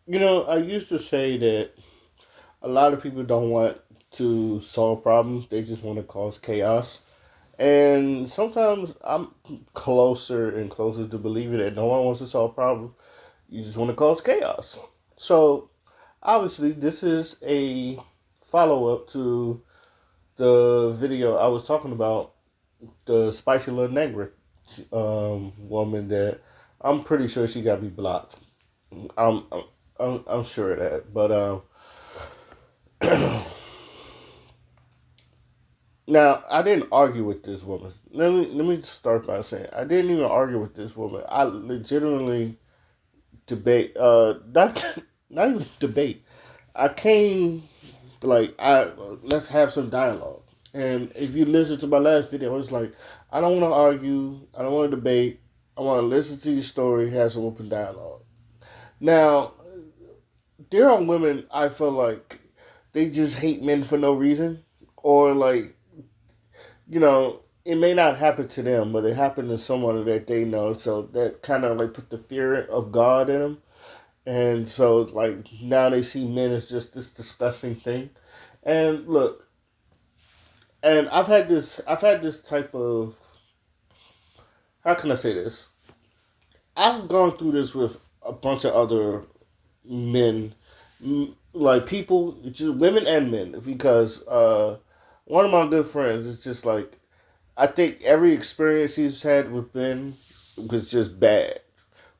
I used to say that a lot of people don't want to solve problems, they just want to cause chaos. And sometimes I'm closer and closer to believing that no one wants to solve problems. You just want to cause chaos. So, obviously, this is a follow up to the video I was talking about, the Spicy Little Negra woman that I'm pretty sure she got to be blocked. I'm, I'm, I'm sure of that. But now I didn't argue with this woman. Let me start by saying I didn't even argue with this woman. I legitimately debate. Not not even debate. I came like I let's have some dialogue. And if you listen to my last video, it's like I don't want to argue. I don't want to debate. I want to listen to your story, have some open dialogue. Now, there are women I feel like they just hate men for no reason, or like it may not happen to them, but it happened to someone that they know. So that kind of like put the fear of God in them, and so like now they see men as just this disgusting thing. And look, and I've had this type of, how can I say this? I've gone through this with a bunch of other men, like people, just women and men, because one of my good friends is just like, I think every experience he's had with men was just bad.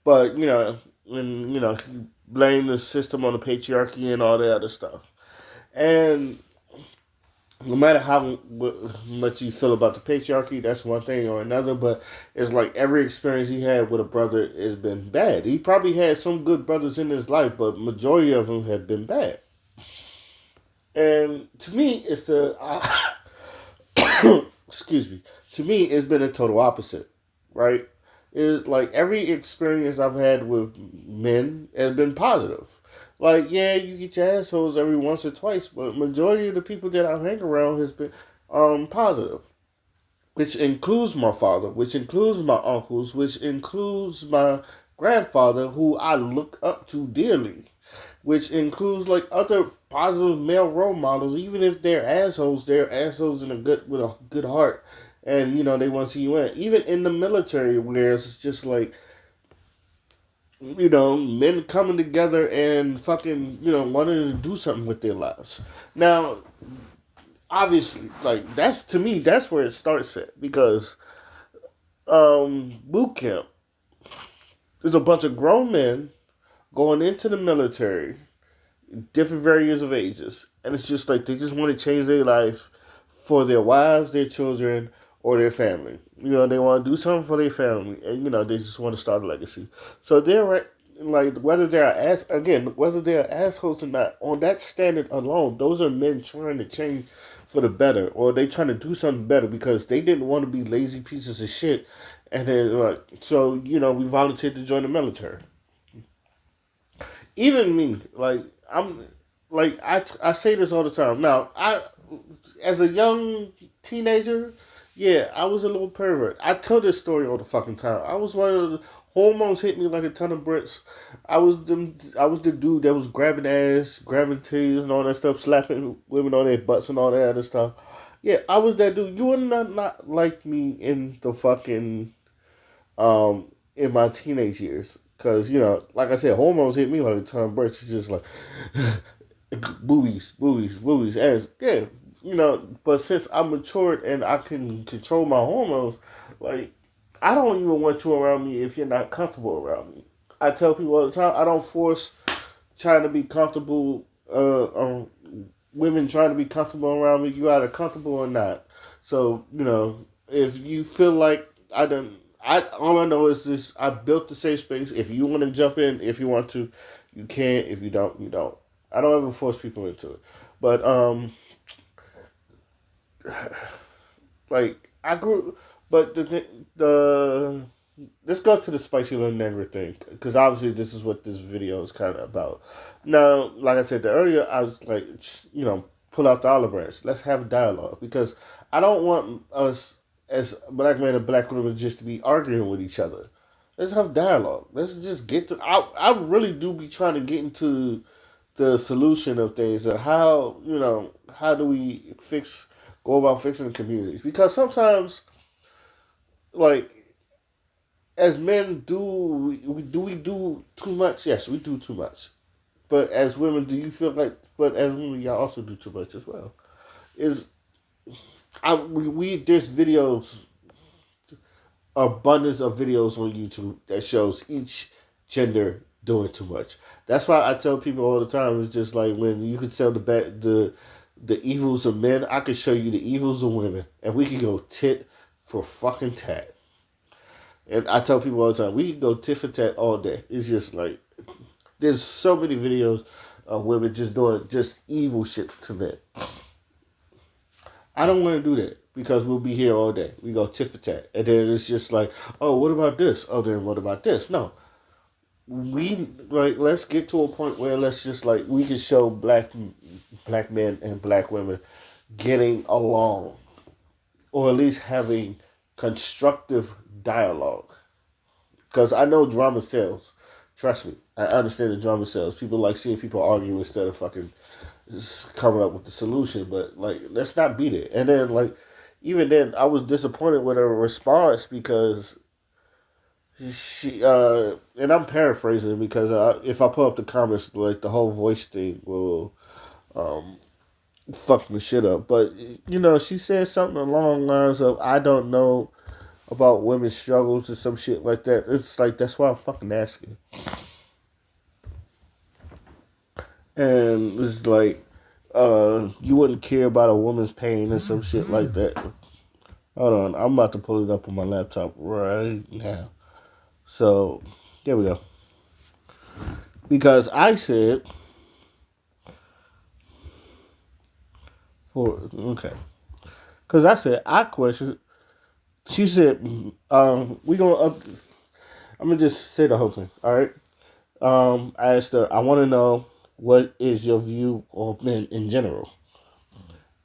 But when he blamed the system on the patriarchy and all that other stuff, and no matter how much you feel about the patriarchy, that's one thing or another. But it's like every experience he had with a brother has been bad. He probably had some good brothers in his life, but majority of them have been bad. And to me, it's the excuse me. To me, it's been a total opposite, right? It's like every experience I've had with men has been positive. Like, yeah, you get your assholes every once or twice, but majority of the people that I hang around has been positive, which includes my father, which includes my uncles, which includes my grandfather, who I look up to dearly, which includes like other positive male role models. Even if they're assholes in a good with a good heart, and they want to see you win. Even in the military, where it's just like men coming together and fucking wanting to do something with their lives. Now, obviously, like that's to me that's where it starts at, because boot camp. There's a bunch of grown men going into the military, different various of ages, and it's just like they just want to change their life for their wives, their children, or their family. They want to do something for their family, and they just want to start a legacy. So they're like whether they're assholes or not, on that standard alone, those are men trying to change for the better, or they trying to do something better because they didn't want to be lazy pieces of shit, and then we volunteered to join the military. Even me, like I'm, like I say this all the time. Now, as a young teenager, yeah, I was a little pervert. I tell this story all the fucking time. I was one of the hormones hit me like a ton of bricks. I was the dude that was grabbing ass, grabbing titties and all that stuff, slapping women on their butts and all that other stuff. Yeah, I was that dude. You would not like me in the fucking in my teenage years, because like I said, hormones hit me like a ton of bricks. It's just like boobies, boobies, boobies, ass. Yeah, But since I'm matured and I can control my hormones, like I don't even want you around me if you're not comfortable around me. I tell people all the time, I don't force trying to be comfortable. Women trying to be comfortable around me. You either comfortable or not. So if you feel like I don't. I all I know is this: I built the safe space. If you want to jump in, if you want to, you can. If you don't, you don't. I don't ever force people into it. But like I grew, but the let's go to the spicy little never thing, because obviously this is what this video is kind of about. Now, like I said earlier, I was like, pull out the olive branch. Let's have a dialogue, because I don't want us as black men and black women just to be arguing with each other. Let's have dialogue. Let's just get to. I really do be trying to get into the solution of things and how do we go about fixing the communities, because sometimes, like, as men, we do too much? Yes, we do too much. But as women, do you feel like? But as women, y'all also do too much as well. Is we there's videos, abundance of videos on YouTube that shows each gender doing too much. That's why I tell people all the time. It's just like, when you can tell the evils of men, I can show you the evils of women, and we can go tit for fucking tat. And I tell people all the time, we can go tit for tat all day. It's just like, there's so many videos of women just doing just evil shit to men. I don't want to do that, because we'll be here all day. We go tit for tat, and then it's just like, oh, what about this? Oh, then what about this? No, let's get to a point where, let's just, like, we can show black men and black women getting along, or at least having constructive dialogue. Because I know drama sells. Trust me, I understand the drama sells. People like seeing people argue instead of fucking just coming up with the solution. But, like, let's not beat it. And then, like, even then, I was disappointed with her response, because and I'm paraphrasing, because if I pull up the comments, like, the whole voice thing will um fuck the shit up. But, she said something along the lines of, I don't know about women's struggles or some shit like that. It's like, that's why I'm fucking asking. And it's like, you wouldn't care about a woman's pain or some shit like that. Hold on, I'm about to pull it up on my laptop right now. So, there we go. Because I said, okay. Because I said, I questioned, she said, we gonna up, I'm gonna just say the whole thing, alright? I asked her, I wanna know, what is your view on men in general?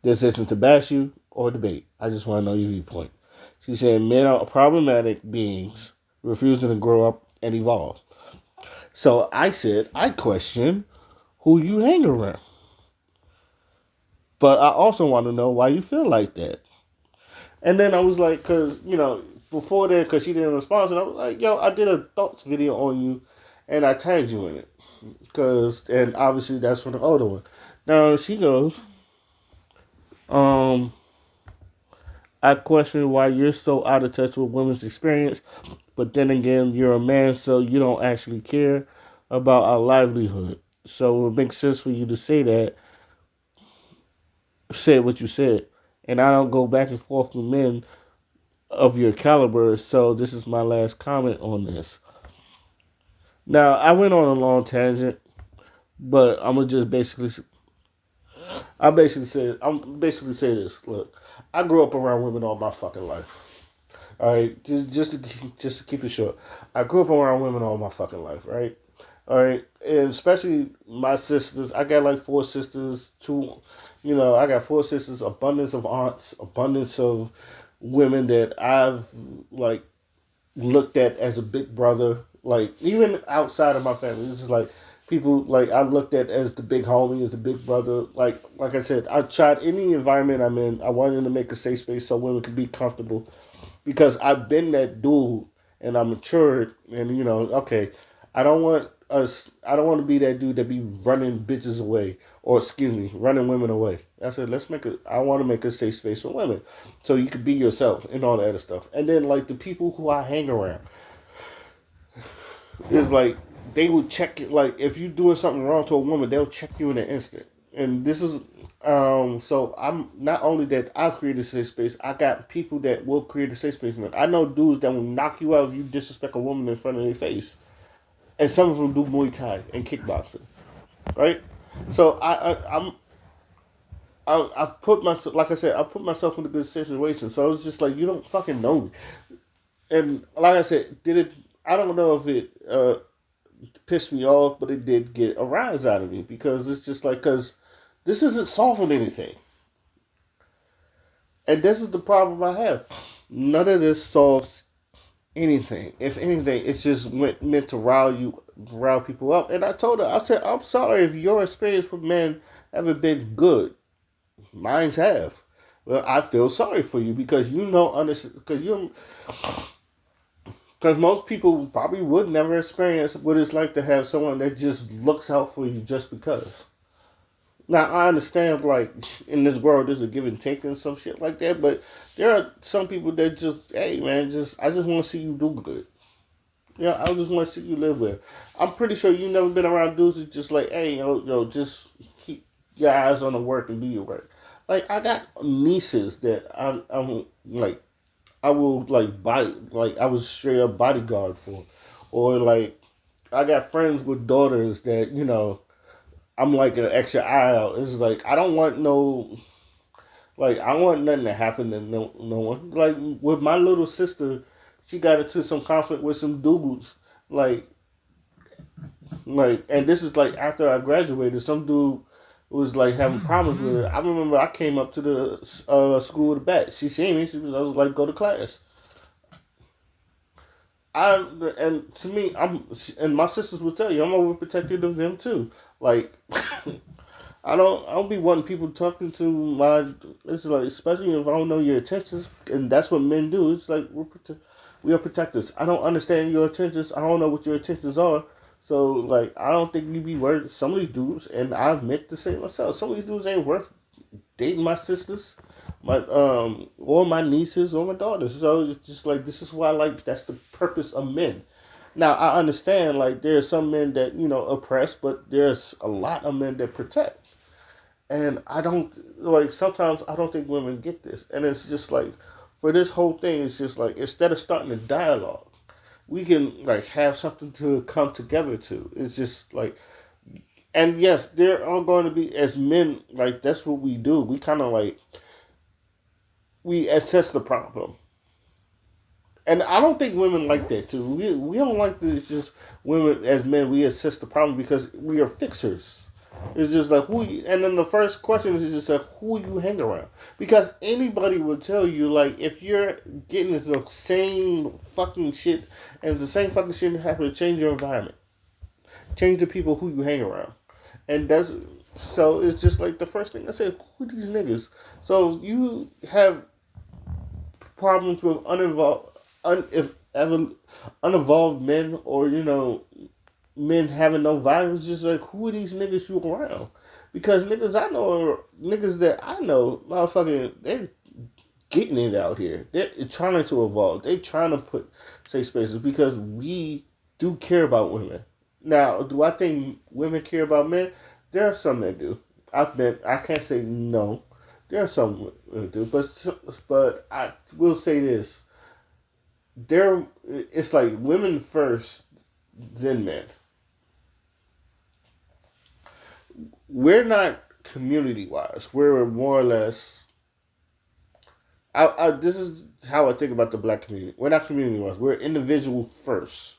This isn't to bash you or debate. I just want to know your viewpoint. She said, men are problematic beings refusing to grow up and evolve. So I said, I question who you hang around. But I also want to know why you feel like that. And then I was like, because, before that, because she didn't respond, and I was like, yo, I did a thoughts video on you, and I tagged you in it. And obviously that's from the older one. Now she goes, um, I question why you're so out of touch with women's experience, but then again, you're a man, so you don't actually care about our livelihood. So it makes sense for you to say what you said. And I don't go back and forth with men of your caliber, so this is my last comment on this. Now, I went on a long tangent, but I'm basically say this. Look, I grew up around women all my fucking life. All right, just to keep it short, I grew up around women all my fucking life, right? All right, and especially my sisters. I got like four sisters. I got four sisters. Abundance of aunts. Abundance of women that I've, like, looked at as a big brother. Like, even outside of my family, this is like people like I looked at as the big homie, as the big brother. Like I said, I tried any environment I'm in. I wanted to make a safe space so women could be comfortable, because I've been that dude, and I'm matured, and okay, I don't want to be that dude that be running bitches away, or excuse me, running women away. I said, I want to make a safe space for women, so you can be yourself and all that other stuff. And then, like, the people who I hang around is like, they will check it. Like, if you doing something wrong to a woman, they'll check you in an instant. And this is so I'm not only that I've created a safe space, I got people that will create a safe space. I know dudes that will knock you out if you disrespect a woman in front of their face, and some of them do Muay Thai and kickboxing, right? So I put myself, like I said, I put myself in a good situation. So it's just like, you don't fucking know me, and like I said, did it? I don't know if it pissed me off, but it did get a rise out of me, because it's just like, because this isn't solving anything, and this is the problem I have. None of this solves anything. If anything, it's just meant to rile people up. And I told her, I said, I'm sorry if your experience with men haven't been good. Mine's have. Well, I feel sorry for you because you know, because most people probably would never experience what it's like to have someone that just looks out for you just because. Now I understand, like in this world, there's a give and take and some shit like that, but there are some people that just, hey man, just I just want to see you do good. Yeah, I just want to see you live with. I'm pretty sure you never been around dudes that just like, hey, just keep your eyes on the work and do your work. Like I got nieces that I'm like I will like I was straight up bodyguard for, or like I got friends with daughters that I'm like an extra eye out. It's like I don't want no like I want nothing to happen to no one. Like with my little sister, she got into some conflict with some dudes. Like and this is like after I graduated, some dude was like having problems with her. I remember I came up to the school with a bat. She seen me. I was like, go to class. I and to me, and my sisters will tell you, I'm overprotective of them too. Like, I don't be wanting people talking to my. It's like, especially if I don't know your intentions, and that's what men do. It's like we are protectors. I don't understand your intentions. I don't know what your intentions are. So like, I don't think you be worth some of these dudes, and I've meant to say myself. Some of these dudes ain't worth dating my sisters, my or my nieces or my daughters. So it's just like this is why like that's the purpose of men. Now I understand like there's some men that oppress, but there's a lot of men that protect. And I don't like sometimes I don't think women get this. And it's just like for this whole thing, it's just like instead of starting a dialogue, we can like have something to come together to. It's just like and yes, there are going to be as men like that's what we do. We kind of like we assess the problem. And I don't think women like that too. We don't like this. It's just women as men we assess the problem because we are fixers. It's just like and then the first question is just like who you hang around because anybody will tell you like if you're getting into the same fucking shit and the same fucking shit happen to change your environment, change the people who you hang around, and that's so it's just like the first thing I said, who these niggas? So you have problems with unevolved men or men having no values. Just like who are these niggas you around? Because niggas that I know, motherfucking, they're getting it out here. They're trying to evolve. They trying to put safe spaces because we do care about women. Now, do I think women care about men? There are some that do. I can't say no. There are some that do, but I will say this: there, it's like women first, then men. We're not community wise. We're more or less. This is how I think about the black community. We're not community wise. We're individual first.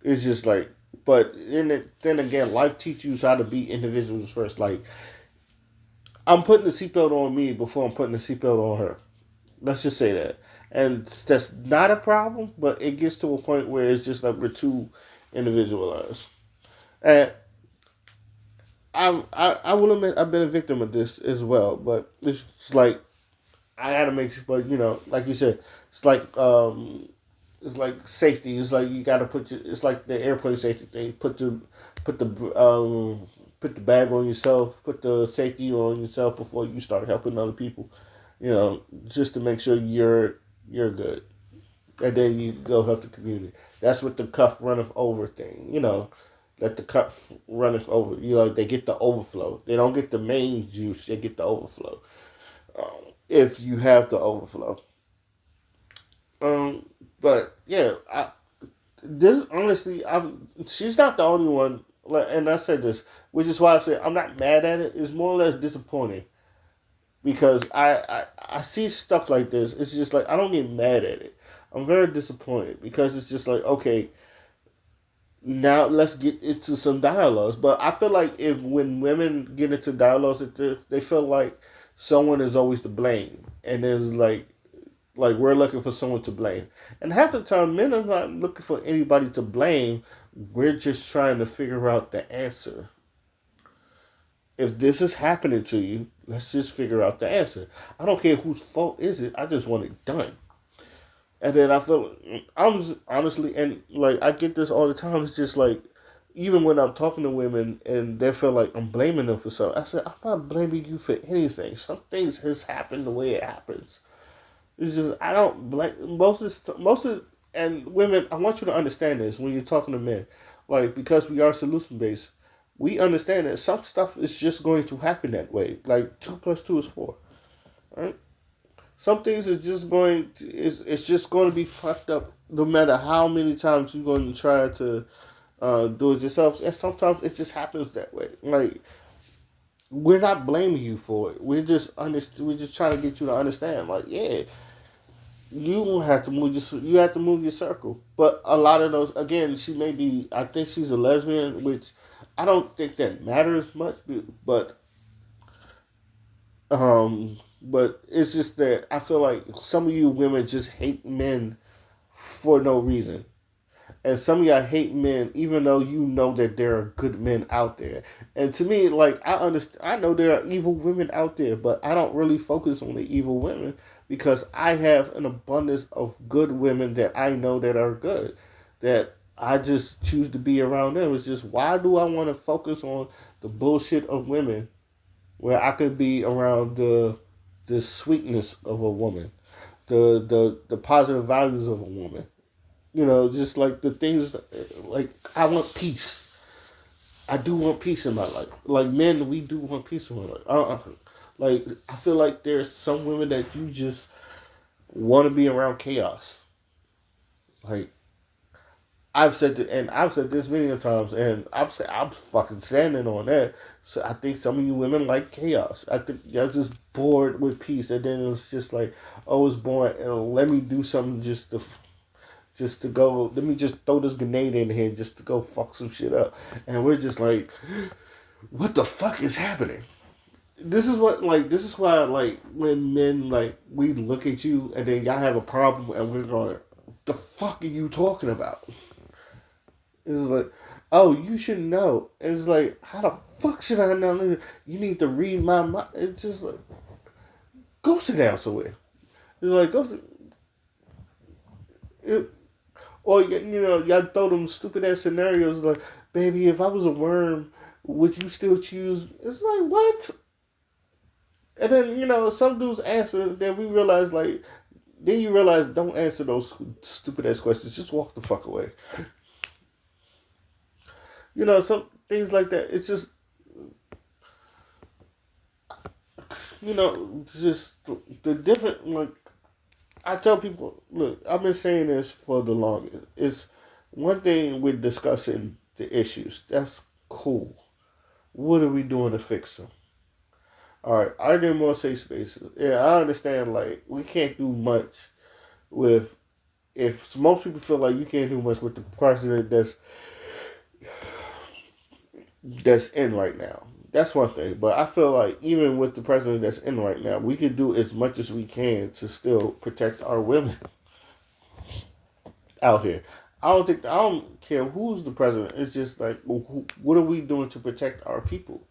It's just like, but then again, life teaches you how to be individuals first. Like, I'm putting the seatbelt on me before I'm putting the seatbelt on her. Let's just say that. And that's not a problem, but it gets to a point where it's just like we're too individualized. And I will admit I've been a victim of this as well, but it's just like I gotta make sure. But like you said, it's like safety. It's like you gotta put your. It's like the airplane safety thing. Put the put the bag on yourself. Put the safety on yourself before you start helping other people. Just to make sure you're good, and then you go help the community. That's what the cuff runneth over thing. Let the cup runneth over. They get the overflow. They don't get the main juice. They get the overflow. If you have the overflow. Um, but yeah, this honestly, she's not the only one. Like, and I said this, which is why I said I'm not mad at it. It's more or less disappointing because I see stuff like this. It's just like I don't get mad at it. I'm very disappointed because it's just like okay, now let's get into some dialogues. But I feel like if when women get into dialogues, they feel like someone is always to blame, and there's like Like we're looking for someone to blame, and half the time men are not looking for anybody to blame. We're just trying to figure out the answer. If this is happening to you, let's just figure out the answer. I don't care whose fault is it. I just want it done. And then I feel I was honestly, and like I get this all the time. It's just like even when I'm talking to women and they feel like I'm blaming them for something, I said I'm not blaming you for anything. Some things has happened the way it happens. It's just I don't blame most of and women. I want you to understand this when you're talking to men, like because we are solution based. We understand that some stuff is just going to happen that way. Like 2 plus 2 is 4, right? Some things are just going to, it's just going to be fucked up no matter how many times you're going to try to do it yourself. And sometimes it just happens that way. Like we're not blaming you for it. We're just trying to get you to understand. Like yeah, you won't have to move you have to move your circle. But a lot of those again, she may be. I think she's a lesbian, which I don't think that matters much. But it's just that I feel like some of you women just hate men for no reason. And some of y'all hate men even though you know that there are good men out there. And to me, like I understand I know there are evil women out there, but I don't really focus on the evil women because I have an abundance of good women that I know that are good. That I just choose to be around them. It's just why do I want to focus on the bullshit of women where I could be around the sweetness of a woman, the positive values of a woman. You know, just like the things like I want peace. I do want peace in my life. Like men, we do want peace in my life. Like I feel like there's some women that you just want to be around chaos. Like I've said this many times, and I'm fucking standing on that. So I think some of you women like chaos. I think you're just bored with peace, and then it's just like, oh, it's boring, and let me do something just to go. Let me just throw this grenade in here just to go fuck some shit up, and we're just like, what the fuck is happening? This is why like when men like we look at you and then y'all have a problem and we're going, the fuck are you talking about? It's like, oh, you should know. It's like, how the fuck should I know? You need to read my mind. It's just like, go sit down somewhere. It's like, it, or you know, y'all throw them stupid ass scenarios like, baby, if I was a worm, would you still choose? It's like, what? And then you know, some dudes answer. Then we realize like, then you realize don't answer those stupid ass questions. Just walk the fuck away. You know, some things like that. It's just you know, just the different like I tell people, look, I've been saying this for the longest. It's one thing we're discussing the issues. That's cool. What are we doing to fix them? All right, are there more safe spaces? Yeah, I understand. Like we can't do much with if most people feel like you can't do much with the president that's in right now. That's one thing. But I feel like even with the president that's in right now, we can do as much as we can to still protect our women out here. I don't care who's the president. It's just like, what are we doing to protect our people?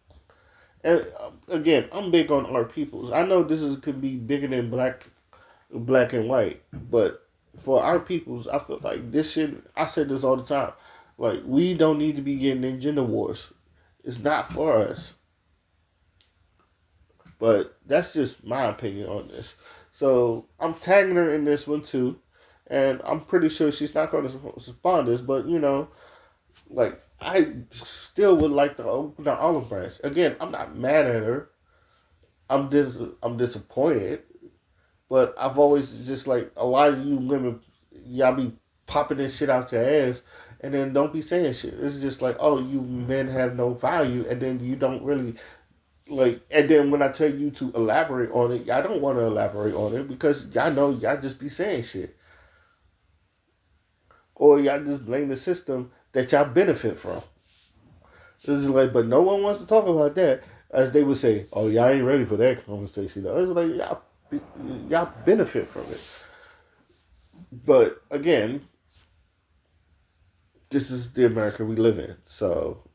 And again, I'm big on our peoples. I know this is could be bigger than black and white, but for our peoples, I feel like this shit. I said this all the time. Like we don't need to be getting in gender wars. It's not for us. But that's just my opinion on this. So I'm tagging her in this one too, and I'm pretty sure she's not going to respond to this. But you know, like I still would like to open the olive branch again. I'm not mad at her. I'm disappointed, but I've always just like a lot of you women, y'all be popping this shit out your ass, and then don't be saying shit. It's just like, oh, you men have no value, and then you don't really like. And then when I tell you to elaborate on it, y'all don't want to elaborate on it because y'all know y'all just be saying shit, or y'all just blame the system that y'all benefit from. It's like, but no one wants to talk about that. As they would say, "Oh, y'all ain't ready for that conversation." It's like y'all benefit from it. But again, this is the America we live in. So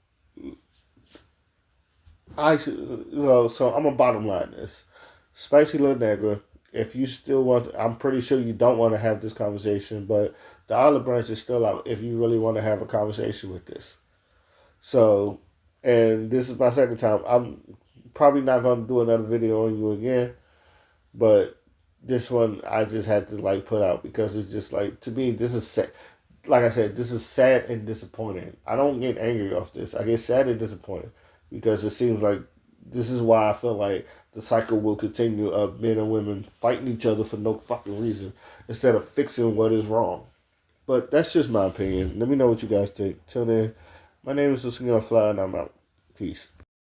so I'm a bottom line this. Spicy Little Negra, if you still want, I'm pretty sure you don't want to have this conversation, but the olive branch is still out if you really want to have a conversation with this. So, and this is my second time. I'm probably not going to do another video on you again, but this one I just had to like put out because it's just like, to me, this is sad. Like I said, this is sad and disappointing. I don't get angry off this. I get sad and disappointed because it seems like this is why I feel like the cycle will continue of men and women fighting each other for no fucking reason instead of fixing what is wrong. But that's just my opinion. Let me know what you guys think. Till then, my name is Luciano Fly and I'm out. Peace.